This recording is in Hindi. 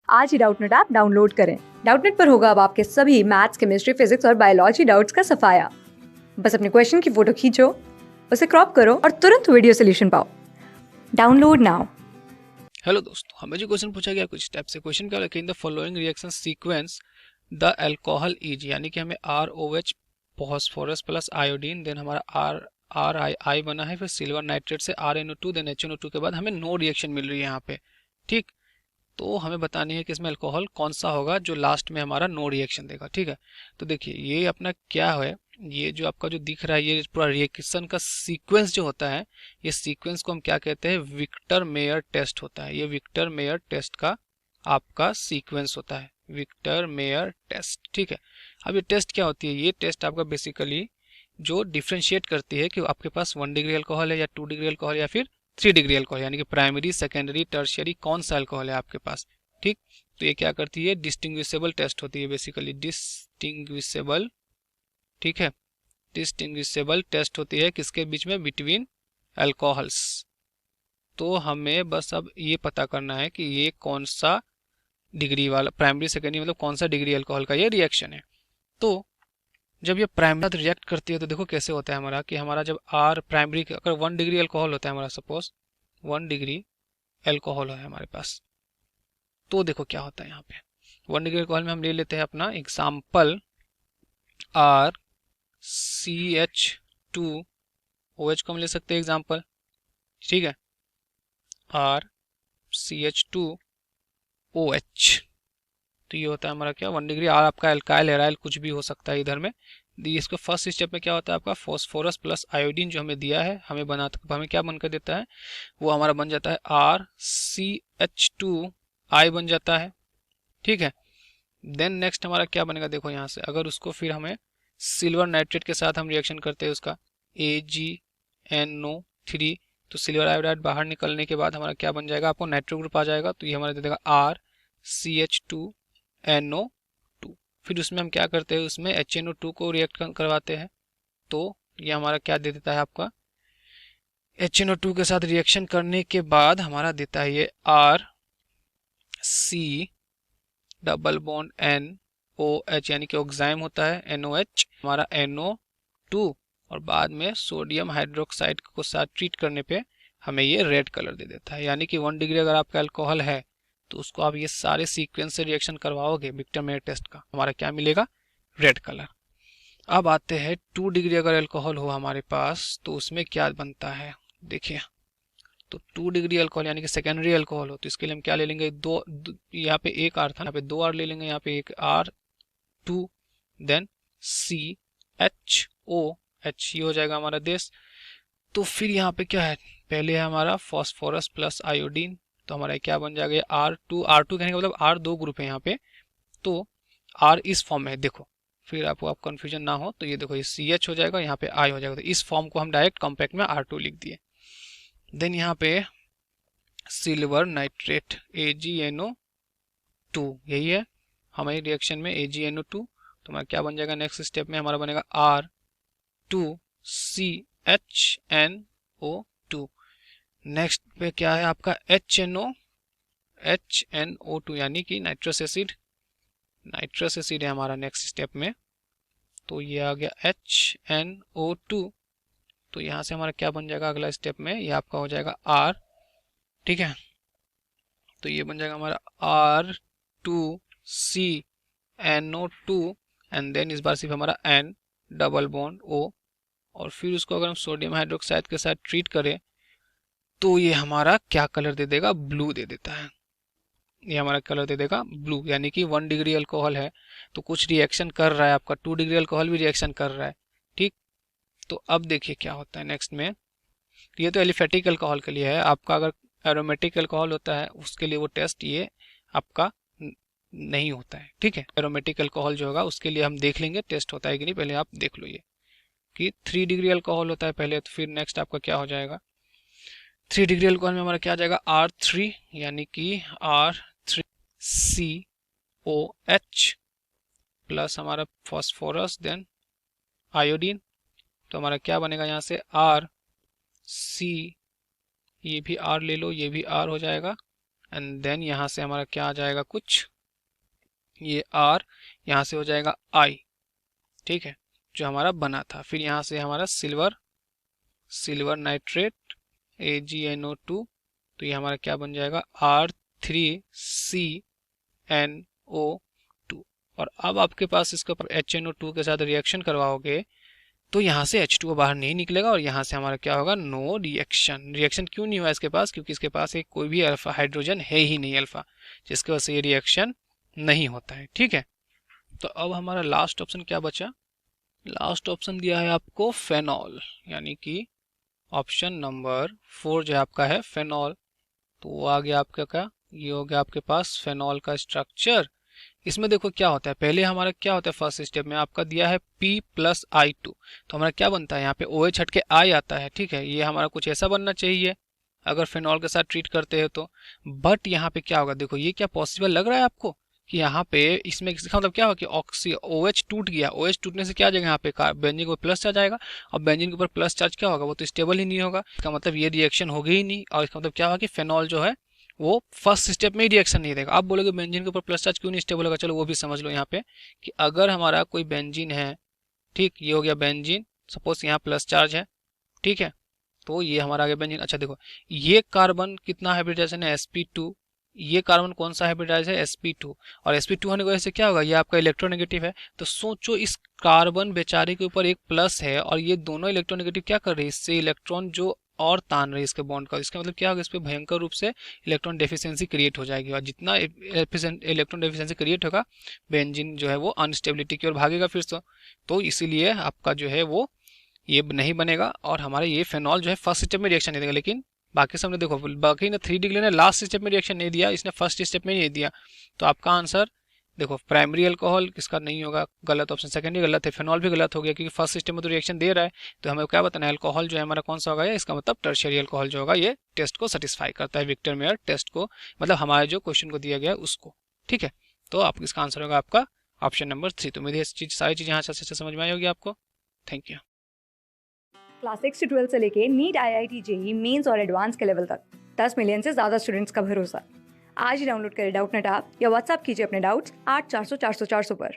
आज ही डाउटनेट ऐप डाउनलोड करें। डाउटनेट पर होगा अब आपके सभी मैथ्स, केमिस्ट्री, फिजिक्स और बायोलॉजी डाउट्स का सफाया। बस अपने क्वेश्चन की फोटो खींचो, उसे क्रॉप करो और तुरंत वीडियो सोल्यूशन पाओ। Download now. हेलो दोस्तों, हमें जो क्वेश्चन पूछा गया कुछ टाइप से क्वेश्चन क्या है, in the following reaction sequence the alcohol is, यानी कि हमें ROH phosphorus plus iodine, then हमारा RI बना है, फिर सिल्वर नाइट्रेट से RNO2, देन HNO2 के बाद हमें नो रिएक्शन मिल रही है यहाँ पे। ठीक, तो हमें बतानी है कि इसमें अल्कोहल कौन सा होगा जो लास्ट में हमारा नो रिएक्शन देगा। ठीक है, तो देखिए ये अपना क्या है, ये जो आपका जो दिख रहा है ये पूरा रिएक्शन का सीक्वेंस जो होता है, ये सीक्वेंस को हम क्या कहते हैं, विक्टर मेयर टेस्ट होता है। ये विक्टर मेयर टेस्ट का आपका सीक्वेंस होता है, विक्टर मेयर टेस्ट। ठीक है, अब ये टेस्ट क्या होती है, ये टेस्ट आपका बेसिकली जो डिफ्रेंशिएट करती है कि आपके पास 1 डिग्री अल्कोहल है या 2 डिग्री अल्कोहल या फिर 3 डिग्री अल्कोहल, यानी कि प्राइमरी, सेकेंडरी, टर्शियरी कौन सा अल्कोहल है आपके पास। ठीक, तो ये क्या करती है, डिस्टिंग्विशेबल टेस्ट होती है बेसिकली, डिस्टिंग्विशेबल। ठीक है, डिस्टिंग्विशेबल टेस्ट होती है किसके बीच में, बिटवीन अल्कोहल्स। तो हमें बस अब ये पता करना है कि ये कौन सा डिग्री वाला, प्राइमरी सेकेंडरी मतलब कौन सा डिग्री अल्कोहल का ये रिएक्शन है। तो जब ये प्राइमरी रिएक्ट करती है तो देखो कैसे होता है हमारा, कि हमारा जब आर प्राइमरी, अगर 1 डिग्री अल्कोहल होता है हमारा, सपोज 1 डिग्री अल्कोहल है हमारे पास, तो देखो क्या होता है यहाँ पे। 1 डिग्री अल्कोहल में हम ले लेते हैं अपना एग्जाम्पल RCH2OH को हम ले सकते हैं एग्जाम्पल। ठीक है, RCH2OH, तो ये होता है हमारा क्या, 1 डिग्री। आर आपका एल्काइल एराइल कुछ भी हो सकता है इधर में। इसको फर्स्ट स्टेप में क्या होता है, आपका फॉस्फोरस प्लस आयोडीन जो हमें दिया है, हमें क्या बनकर देता है, वो हमारा बन जाता है RCH2I बन जाता है। ठीक है, देन नेक्स्ट हमारा क्या बनेगा, देखो यहाँ से अगर उसको फिर हमें सिल्वर नाइट्रेट के साथ हम रिएक्शन करते हैं उसका AgNO3, तो सिल्वर आयोडाइड बाहर निकलने के बाद हमारा क्या बन जाएगा, आपको नाइट्रो ग्रुप आ जाएगा, तो ये हमारा दे देगा RCH2NO2। फिर उसमें हम क्या करते हैं, उसमें HNO2 को रिएक्ट करवाते हैं, तो ये हमारा क्या दे देता है, आपका HNO2 के साथ रिएक्शन करने के बाद हमारा देता है ये RC डबल बॉन्ड NOH, यानी कि ऑक्साइम होता है NOH हमारा NO2, और बाद में सोडियम हाइड्रोक्साइड को साथ ट्रीट करने पे हमें ये रेड कलर दे देता है। यानी कि 1 डिग्री अगर आपका अल्कोहल है तो उसको आप ये सारे सीक्वेंस से रिएक्शन करवाओगे विक्टर मेयर टेस्ट का, हमारा क्या मिलेगा, रेड कलर। अब आते हैं 2 डिग्री अगर अल्कोहल हो हमारे पास तो उसमें क्या बनता है, देखिए। तो 2 डिग्री अल्कोहल यानी कि सेकेंडरी अल्कोहल हो, तो इसके लिए हम क्या ले लेंगे, यहाँ पे एक आर था, यहाँ पे 2 आर ले लेंगे, यहाँ पे एक R2, देन CHOH, ये हो जाएगा हमारा देश। तो फिर यहाँ पे क्या है, पहले है हमारा फॉस्फोरस प्लस आयोडीन, तो हमारा क्या बन जाएगा, R2 कहने का मतलब R 2 ग्रुप है यहाँ पे, तो R इस फॉर्म में है, देखो फिर आपको कंफ्यूजन ना हो तो ये देखो, ये CH हो जाएगा, यहाँ पे I हो जाएगा, तो इस फॉर्म को हम डायरेक्ट कॉम्पैक्ट में R2 लिख दिए। देन यहाँ पे सिल्वर नाइट्रेट AgNO2, यही है हमारी रिएक्शन में AgNO2, तो हमारा क्या बन जाएगा, नेक्स्ट स्टेप में हमारा बनेगा R2CHNO2। नेक्स्ट पे क्या है आपका HNO2, यानी कि नाइट्रस एसिड है हमारा नेक्स्ट स्टेप में, तो ये आ गया HNO2। तो यहाँ से हमारा क्या बन जाएगा अगला स्टेप में, ये आपका हो जाएगा R। ठीक है, तो ये बन जाएगा हमारा R2CNO2, एंड देन इस बार सिर्फ हमारा N डबल बॉन्ड O, और फिर उसको अगर हम सोडियम हाइड्रोक्साइड के साथ ट्रीट करें तो ये हमारा क्या कलर दे देगा, ब्लू दे देता है। ये हमारा कलर दे देगा ब्लू, यानी कि 1 डिग्री अल्कोहल है तो कुछ रिएक्शन कर रहा है, आपका 2 डिग्री अल्कोहल भी रिएक्शन कर रहा है। ठीक, तो अब देखिए क्या होता है नेक्स्ट में, ये तो एलिफेटिक अल्कोहल के लिए है। आपका अगर एरोमेटिक अल्कोहल होता है उसके लिए वो टेस्ट ये आपका नहीं होता है। ठीक है, एरोमेटिक अल्कोहल जो होगा उसके लिए हम देख लेंगे टेस्ट होता है कि नहीं, पहले आप देख लो ये कि 3 डिग्री अल्कोहल होता है पहले, तो फिर नेक्स्ट आपका क्या हो जाएगा, 3 डिग्री अल्कोहल में हमारा क्या आ जाएगा, R3, यानी कि R3COH प्लस हमारा फॉस्फोरस, देन आयोडीन, तो हमारा क्या बनेगा यहाँ से RC, ये भी R ले लो, ये भी R हो जाएगा, एंड देन यहाँ से हमारा क्या आ जाएगा, कुछ ये R, यहाँ से हो जाएगा I, ठीक है, जो हमारा बना था। फिर यहाँ से हमारा सिल्वर नाइट्रेट AgNO2, तो ये हमारा क्या बन जाएगा, R3CNO2। और अब आपके पास इसके ऊपर HNO2 के साथ रिएक्शन करवाओगे तो यहाँ से H2O बाहर नहीं निकलेगा और यहाँ से हमारा क्या होगा, नो रिएक्शन। रिएक्शन क्यों नहीं हुआ इसके पास, क्योंकि इसके पास एक कोई भी अल्फा हाइड्रोजन है ही नहीं अल्फा, जिसकी वजह से ये रिएक्शन नहीं होता है, ठीक है। तो अब हमारा लास्ट ऑप्शन क्या बचा, लास्ट ऑप्शन दिया है आपको फेनॉल, यानी कि ऑप्शन नंबर 4 जो आपका है फेनॉल। तो वो आ गया आपका क्या, ये हो गया आपके पास फेनॉल का स्ट्रक्चर। इसमें देखो क्या होता है, पहले हमारा क्या होता है, फर्स्ट स्टेप में आपका दिया है P+I2, तो हमारा क्या बनता है, यहाँ पे OH हट के I आता है, ठीक है। ये हमारा कुछ ऐसा बनना चाहिए अगर फेनॉल के साथ ट्रीट करते हैं तो। बट यहाँ पे क्या होगा, देखो ये क्या पॉसिबल लग रहा है आपको कि यहाँ पे इसमें इसका मतलब क्या होगा कि OH टूट गया, OH टूटने से क्या आ जाएगा, यहाँ पे बेंजीन के ऊपर प्लस चार्ज आएगा, और बेंजीन के ऊपर प्लस चार्ज क्या होगा, वो तो स्टेबल ही नहीं होगा, इसका मतलब ये रिएक्शन होगी ही नहीं। और इसका मतलब क्या होगा कि फेनॉल जो है वो फर्स्ट स्टेप में ही रिएक्शन नहीं देगा। आप बोलोगे बेंजीन के ऊपर प्लस चार्ज क्यों नहीं स्टेबल होगा, चलो वो भी समझ लो यहाँ पे कि अगर हमारा कोई बेंजीन है, ठीक, ये हो गया बेंजीन, सपोज यहाँ प्लस चार्ज है, ठीक है, तो ये हमारा आ गया बेंजीन। अच्छा देखो ये कार्बन कितना हाइब्रिडाइजेशन है, sp2, ये कार्बन कौन सा हाइब्रिडाइज है, sp2, और sp2 होने की वजह से क्या होगा, ये आपका इलेक्ट्रोनेगेटिव है। तो सोचो इस कार्बन बेचारे के ऊपर एक प्लस है और ये दोनों इलेक्ट्रोनेगेटिव क्या कर रही है, इससे इलेक्ट्रॉन जो और तान रही है इसके बॉन्ड का। इसका मतलब क्या होगा, इस पर भयंकर रूप से इलेक्ट्रॉन डेफिशिएंसी क्रिएट हो जाएगी, और जितना इलेक्ट्रॉन डेफिशिएंसी क्रिएट होगा बेंजीन जो है वो अनस्टेबिलिटी की ओर भागेगा फिर से। तो इसीलिए आपका जो है वो ये नहीं बनेगा और हमारे ये फेनॉल जो है फर्स्ट स्टेप में रिएक्शन नहीं देगा। लेकिन बाकी सबने देखो, बाकी ने 3 डिग्री ने लास्ट स्टेप में रिएक्शन नहीं दिया, इसने फर्स्ट स्टेप में नहीं दिया। तो आपका आंसर देखो प्राइमरी अल्कोहल किसका नहीं होगा, गलत ऑप्शन, सेकेंडरी गलत है, फेनॉल भी गलत हो गया क्योंकि फर्स्ट स्टेप में तो रिएक्शन दे रहा है। तो हमें क्या बताना है, अल्कोहल जो है हमारा कौन सा होगा, इसका मतलब टर्शियरी अल्कोहल जो होगा ये टेस्ट को सेटिस्फाई करता है, विक्टर मेयर टेस्ट को, मतलब हमारे जो क्वेश्चन को दिया गया है उसको, ठीक है। तो आप इसका आंसर होगा आपका ऑप्शन नंबर 3। तो मेरी सारी चीज़ यहाँ से समझ में आई होगी आपको। Thank you. क्लास 6 से 12 से लेके नीट, IIT, JEE मेंस और एडवांस के लेवल तक 10 मिलियन से ज़्यादा स्टूडेंट्स का भरोसा। आज ही डाउनलोड करें डाउटनेट ऐप या व्हाट्सएप कीजिए अपने डाउट्स 8400 400 400 पर।